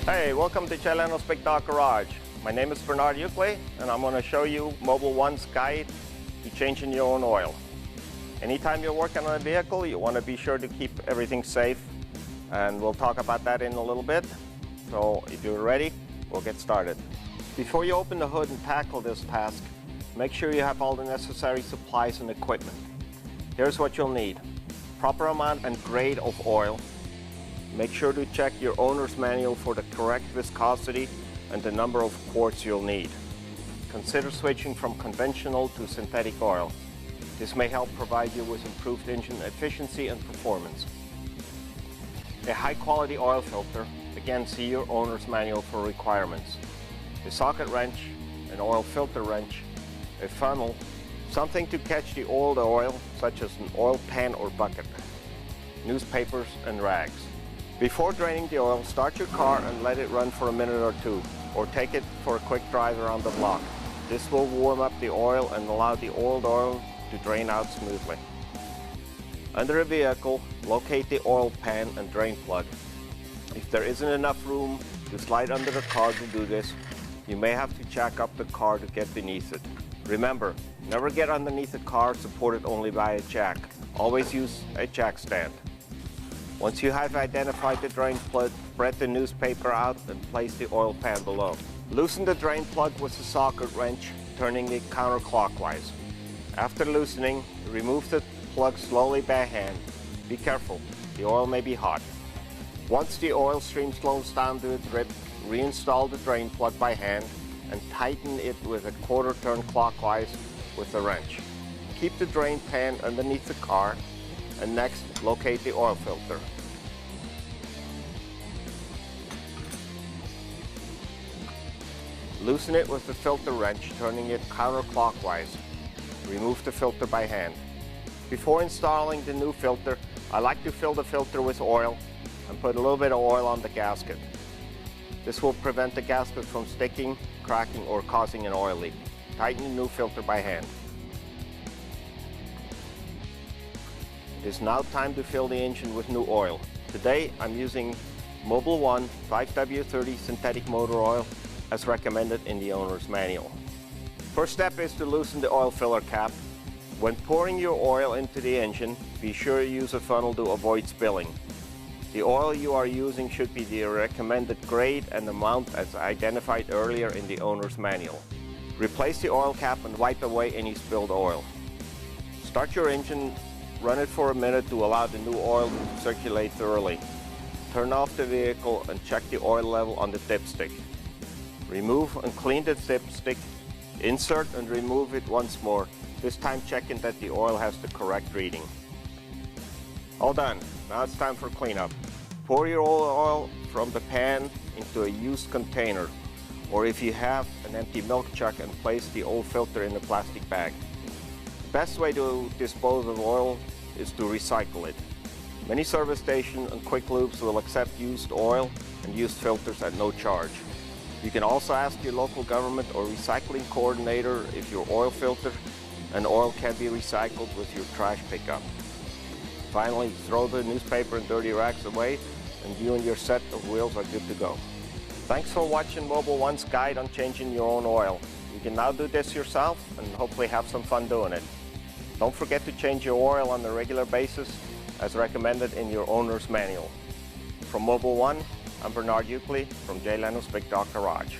Hey, welcome to Leno's Big Dog Garage. My name is Bernard Juchli, and I'm going to show you Mobil 1's guide to changing your own oil. Anytime you're working on a vehicle, you want to be sure to keep everything safe, and we'll talk about that in a little bit. So if you're ready, we'll get started. Before you open the hood and tackle this task, make sure you have all the necessary supplies and equipment. Here's what you'll need: proper amount and grade of oil. Make sure to check your owner's manual for the correct viscosity and the number of quarts you'll need. Consider switching from conventional to synthetic oil. This may help provide you with improved engine efficiency and performance. A high-quality oil filter. Again, see your owner's manual for requirements. A socket wrench, an oil filter wrench, a funnel, something to catch the oil, such as an oil pan or bucket, newspapers and rags. Before draining the oil, start your car and let it run for a minute or two, or take it for a quick drive around the block. This will warm up the oil and allow the old oil to drain out smoothly. Under a vehicle, locate the oil pan and drain plug. If there isn't enough room to slide under the car to do this, you may have to jack up the car to get beneath it. Remember, never get underneath a car supported only by a jack. Always use a jack stand. Once you have identified the drain plug, spread the newspaper out and place the oil pan below. Loosen the drain plug with the socket wrench, turning it counterclockwise. After loosening, remove the plug slowly by hand. Be careful, the oil may be hot. Once the oil stream slows down to a drip, reinstall the drain plug by hand and tighten it with a quarter turn clockwise with the wrench. Keep the drain pan underneath the car, and next, locate the oil filter. Loosen it with the filter wrench, turning it counterclockwise. Remove the filter by hand. Before installing the new filter, I like to fill the filter with oil and put a little bit of oil on the gasket. This will prevent the gasket from sticking, cracking, or causing an oil leak. Tighten the new filter by hand. It is now time to fill the engine with new oil. Today I'm using Mobil 1 5W30 synthetic motor oil as recommended in the owner's manual. First step is to loosen the oil filler cap. When pouring your oil into the engine, be sure to use a funnel to avoid spilling. The oil you are using should be the recommended grade and amount as identified earlier in the owner's manual. Replace the oil cap and wipe away any spilled oil. Start your engine. Run it for a minute to allow the new oil to circulate thoroughly. Turn off the vehicle and check the oil level on the dipstick. Remove and clean the dipstick. Insert and remove it once more, this time checking that the oil has the correct reading. All done. Now it's time for cleanup. Pour your oil from the pan into a used container, or if you have an empty milk jug, and place the old filter in a plastic bag. The best way to dispose of oil is to recycle it. Many service stations and quick lubes will accept used oil and used filters at no charge. You can also ask your local government or recycling coordinator if your oil filter and oil can be recycled with your trash pickup. Finally, throw the newspaper and dirty rags away, and you and your set of wheels are good to go. Thanks for watching Mobil 1's guide on changing your own oil. You can now do this yourself and hopefully have some fun doing it. Don't forget to change your oil on a regular basis as recommended in your owner's manual. From Mobil 1, I'm Bernard Juchli from Leno's Big Dog Garage.